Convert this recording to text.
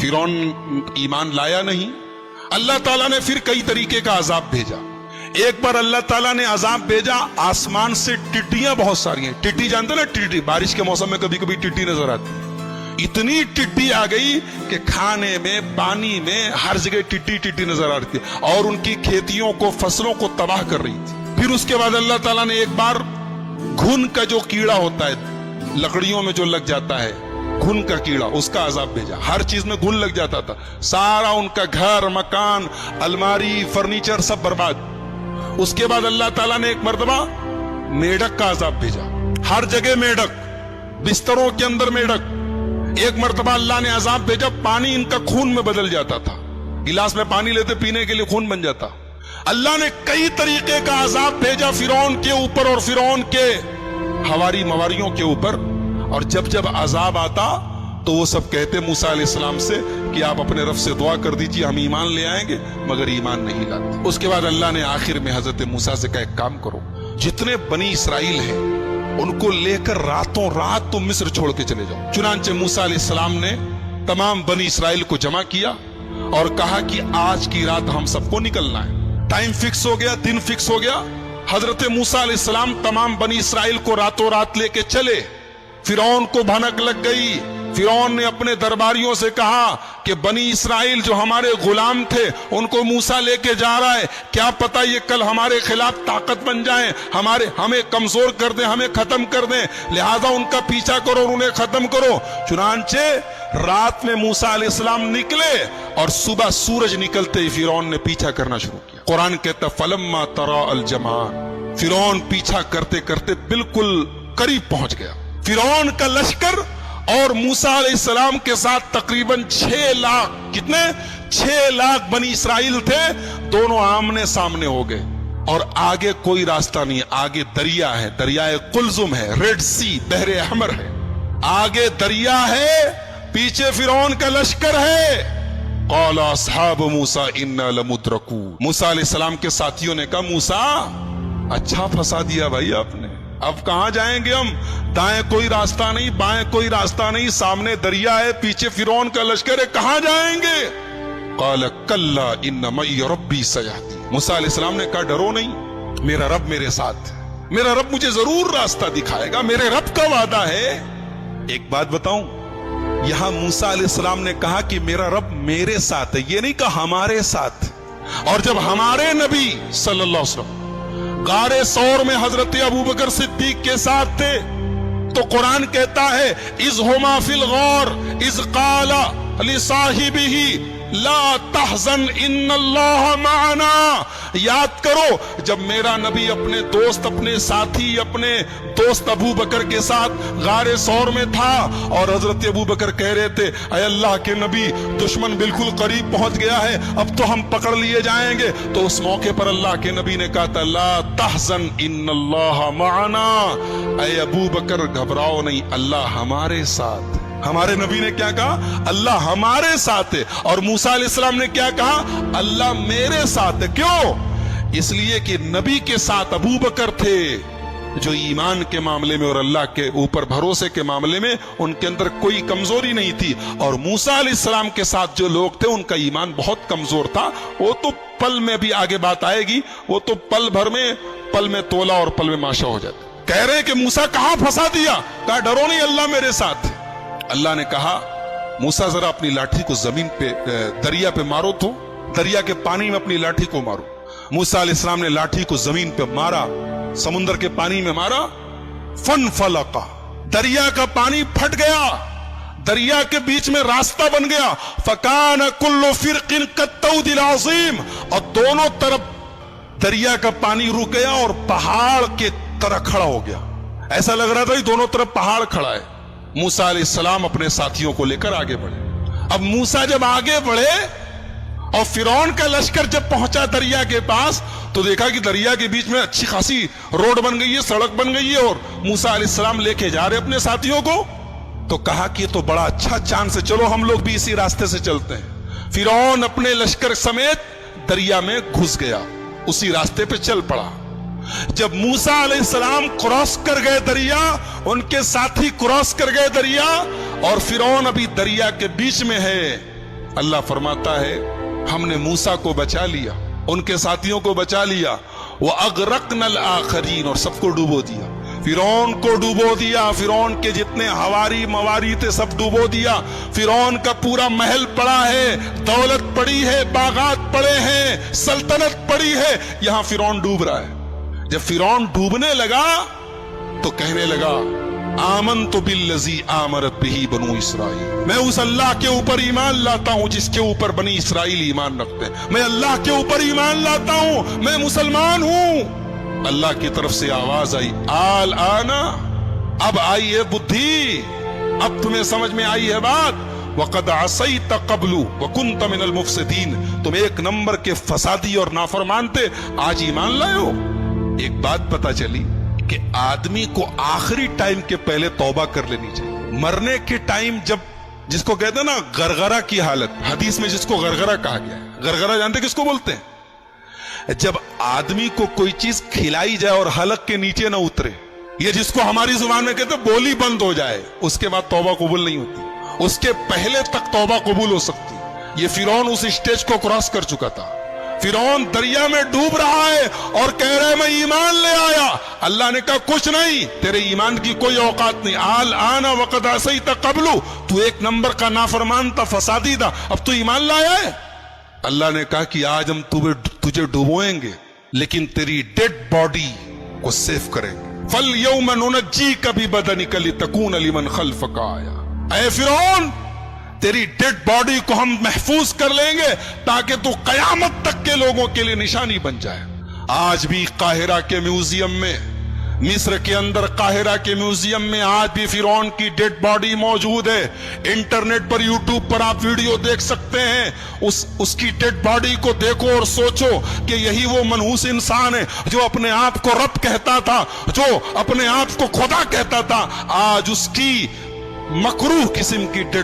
फिरौन ईमान लाया नहीं। अल्लाह ताला ने फिर कई तरीके का अजाब भेजा। एक बार अल्लाह ताला ने अजाब भेजा, आसमान से टिड्डियां बहुत सारी हैं। टिड्डी जानते ना, टिड्डी बारिश के मौसम में कभी कभी टिड्डी नजर आती। इतनी टिड्डी आ गई कि खाने में, पानी में, हर जगह टिड्डी टिड्डी नजर आ रही थी और उनकी खेतियों को, फसलों को तबाह कर रही थी। फिर उसके बाद अल्लाह ताला ने एक बार घुन का जो कीड़ा होता है, लकड़ियों में जो लग जाता है, घुन का कीड़ा, उसका अजाब भेजा। हर चीज में घुन लग जाता था, सारा उनका घर, मकान, अलमारी, फर्नीचर सब बर्बाद। उसके बाद अल्लाह ताला ने एक मर्तबा मेढक का अजाब भेजा। हर जगह मेढक, बिस्तरों के अंदर मेढक। एक मर्तबा अल्लाह ने अजाब भेजा, पानी इनका खून में बदल जाता था। गिलास में पानी लेते, पीने के लिए खून बन जाता। अल्लाह ने कई तरीके का अजाब भेजा फिरौन के ऊपर और फिरौन के हवारी मवारियों के ऊपर। और जब जब अजाब आता तो वो सब कहते मूसा अलैहिस्सलाम से कि आप अपने रब से दुआ कर दीजिए, हम ईमान ले आएंगे, मगर ईमान नहीं लाते। उसके बाद अल्लाह ने आखिर में हजरत मूसा से कहा, एक काम करो, जितने बनी इसराइल हैं उनको लेकर रातों रात तुम मिस्र छोड़ के चले जाओ। चुनांचे मूसा अलैहिस्सलाम ने तमाम बनी इसराइल को जमा किया और कहा कि आज की रात हम सबको निकलना है। टाइम फिक्स हो गया, दिन फिक्स हो गया। हजरत मूसा अलैहिस्सलाम तमाम बनी इसराइल को रातों रात लेके चले। फिरौन को भनक लग गई। फिरौन ने अपने दरबारियों से कहा कि बनी इसराइल जो हमारे गुलाम थे उनको मूसा लेके जा रहा है, क्या पता ये कल हमारे खिलाफ ताकत बन जाएं, हमें कमजोर कर दें, हमें खत्म कर दें, लिहाजा उनका पीछा करो और उन्हें खत्म करो। चुनांचे रात में मूसा अलैहिस्सलाम निकले और सुबह सूरज निकलते ही फिरौन ने पीछा करना शुरू किया। कुरान कहता फलम्मा तरा अल जमान, फिरौन पीछा करते करते बिल्कुल करीब पहुंच गया। फिरौन का लश्कर और मूसा अलैहिस्सलाम के साथ तकरीबन 6 लाख, कितने 6 लाख बनी इसराइल थे, दोनों आमने सामने हो गए। और आगे कोई रास्ता नहीं, आगे दरिया है, दरियाए कुलजुम है, रेड सी, बहरे अहमर है। आगे दरिया है, पीछे फिरौन का लश्कर है। क़ाला अस्हाबु मूसा इन्ना लमुद्रकू, मूसा अलैहिस्सलाम के साथियों ने कहा, मूसा अच्छा फंसा दिया भाई आपने, अब कहां जाएंगे हम? दाएं कोई रास्ता नहीं, बाएं कोई रास्ता नहीं, सामने दरिया है, पीछे फिरौन का लश्कर है, कहां जाएंगे? क़ाल कल्ला इन्न मई रब्बी सयहदी, मूसा अलैहिस्सलाम ने कहा डरो नहीं, मेरा रब मेरे साथ है, मेरा रब मुझे जरूर रास्ता दिखाएगा, मेरे रब का वादा है। एक बात बताऊं, यहां मूसा अलैहिस्सलाम ने कहा कि मेरा रब मेरे साथ है, ये नहीं कहा हमारे साथ। और जब हमारे नबी सल्लल्लाहु अलैहि वसल्लम गारे सौर में हजरत अबू बकर सिद्दीक के साथ थे तो कुरान कहता है इज़ हुमा फिल गौर इज़ क़ाला लिसाहिबिही ला तहज़न इन्नल्लाह माना। याद करो जब मेरा नबी अपने दोस्त, अपने साथी, अपने दोस्त अबू बकर के साथ गारे सौर में था और हजरत अबू बकर कह रहे थे ऐ अल्लाह के नबी, दुश्मन बिल्कुल करीब पहुंच गया है, अब तो हम पकड़ लिए जाएंगे। तो उस मौके पर अल्लाह के नबी ने कहा था ला तहज़न इन्नल्लाह माना, ऐ अबू बकर घबराओ नहीं, अल्लाह हमारे साथ। हमारे नबी ने क्या कहा? अल्लाह हमारे साथ है। और मूसा अलैहिस्सलाम ने क्या कहा? अल्लाह मेरे साथ है। क्यों? इसलिए कि नबी के साथ अबू बकर थे जो ईमान के मामले में और अल्लाह के ऊपर भरोसे के मामले में उनके अंदर कोई कमजोरी नहीं थी। और मूसा अलैहिस्सलाम के साथ जो लोग थे उनका ईमान बहुत कमजोर था। वो तो पल में, भी आगे बात आएगी, वो तो पल भर में, पल में तोला और पल में माशा हो जाता। कह रहे हैं कि मूसा कहां फंसा दिया? कहा डरो नहीं, अल्लाह मेरे साथ। अल्लाह ने कहा मूसा जरा अपनी लाठी को जमीन पे, दरिया पे मारो, तो दरिया के पानी में अपनी लाठी को मारो। मूसा अलैहिस्सलाम ने लाठी को जमीन पे मारा, समुद्र के पानी में मारा, फन फलका, दरिया का पानी फट गया, दरिया के बीच में रास्ता बन गया। फकान कुल्लु फिरकिन कत्तौदिल अज़ीम, और दोनों तरफ दरिया का पानी रुक गया और पहाड़ के तरह खड़ा हो गया। ऐसा लग रहा था कि दोनों तरफ पहाड़ खड़ा है। मूसा अलैहिस्सलाम अपने साथियों को लेकर आगे बढ़े। अब मूसा जब आगे बढ़े और फिरौन का लश्कर जब पहुंचा दरिया के पास तो देखा कि दरिया के बीच में अच्छी खासी रोड बन गई है, सड़क बन गई है और मूसा अलैहिस्सलाम लेके जा रहे अपने साथियों को। तो कहा कि ये तो बड़ा अच्छा चांस है, चलो हम लोग भी इसी रास्ते से चलते हैं। फिरौन अपने लश्कर समेत दरिया में घुस गया, उसी रास्ते पे चल पड़ा। जब मूसा अलैहिस्सलाम क्रॉस कर गए दरिया, उनके साथी क्रॉस कर गए दरिया और फिरौन अभी दरिया के बीच में है। اللہ فرماتا ہے ہم نے موسیٰ کو بچا لیا، ان کے ساتھیوں کو بچا لیا، وَأَغْرَقْنَا الْآخَرِينَ، اور سب کو ڈوبو دیا، فرعون کو ڈوبو دیا، فرعون کے جتنے ہواری مواری تھے سب ڈوبو دیا، فرعون کا پورا محل پڑا ہے، دولت پڑی ہے، باغات پڑے ہیں، سلطنت پڑی ہے، یہاں فرعون ڈوب رہا ہے۔ جب فرعون ڈوبنے لگا تو کہنے لگا آمنت بالذی آمنت بہ بنو اسرائیل، میں اس اللہ کے اوپر ایمان لاتا ہوں جس کے اوپر بنی اسرائیل ایمان رکھتے ہیں، میں اللہ کے اوپر ایمان لاتا ہوں، میں مسلمان ہوں۔ اللہ کی طرف سے آواز آئی الآن، اب آئی ہے بدھی، اب تمہیں سمجھ میں آئی ہے بات، وَقَدْ عَصَيْتَ قَبْلُ وَكُنْتَ مِنَ الْمُفْسِدِينَ، تم ایک نمبر کے فسادی اور نافرمان تھے، آج ایمان لائے ہو۔ ایک بات پتا چلی کہ آدمی کو آخری ٹائم کے پہلے توبہ کر لینی چاہیے۔ مرنے کے ٹائم جب جس کو کہتے ہیں نا غرغرہ کی حالت، حدیث میں جس کو غرغرہ کہا گیا ہے، غرغرہ جانتے کس کو بولتے ہیں؟ جب آدمی کو کوئی چیز کھلائی جائے اور حلق کے نیچے نہ اترے، یہ جس کو ہماری زبان میں کہتے ہیں بولی بند ہو جائے، اس کے بعد توبہ قبول نہیں ہوتی، اس کے پہلے تک توبہ قبول ہو سکتی۔ یہ فرعون اس اسٹیج کو کراس کر چکا تھا، فرعون دریا میں ڈوب رہا ہے اور کہہ رہا ہے میں ایمان لے آیا، اللہ نے کہا کچھ نہیں، تیرے ایمان کی کوئی اوقات نہیں، الآن وقد عصیت قبل، تو ایک نمبر کا نافرمان تھا، فسادی تھا، اب تو ایمان لایا ہے۔ اللہ نے کہا کہ آج ہم تجھے ڈوبوئیں گے لیکن تیری ڈیڈ باڈی کو سیف کریں گے، فَالْيَوْمَ نُنَجِّيكَ بِبَدَنِكَ لِتَكُونَ لِمَنْ خَلْفَكَ آیَةً، اے فرعون تیری ڈیڈ باڈی کو ہم محفوظ کر لیں گے تاکہ تو قیامت تک کے لوگوں کے لیے نشانی بن جائے۔ آج بھی قاہرہ کے میوزیم میں، مصر کے اندر قاہرہ کے میوزیم میں آج بھی فرعون کی ڈیڈ باڈی موجود ہے، انٹرنیٹ پر یوٹیوب پر آپ ویڈیو دیکھ سکتے ہیں، اس کی ڈیڈ باڈی کو دیکھو اور سوچو کہ یہی وہ منحوس انسان ہے جو اپنے آپ کو رب کہتا تھا، جو اپنے آپ کو خدا کہتا تھا، آج اس کی مکروہ قسم کی ڈیڈ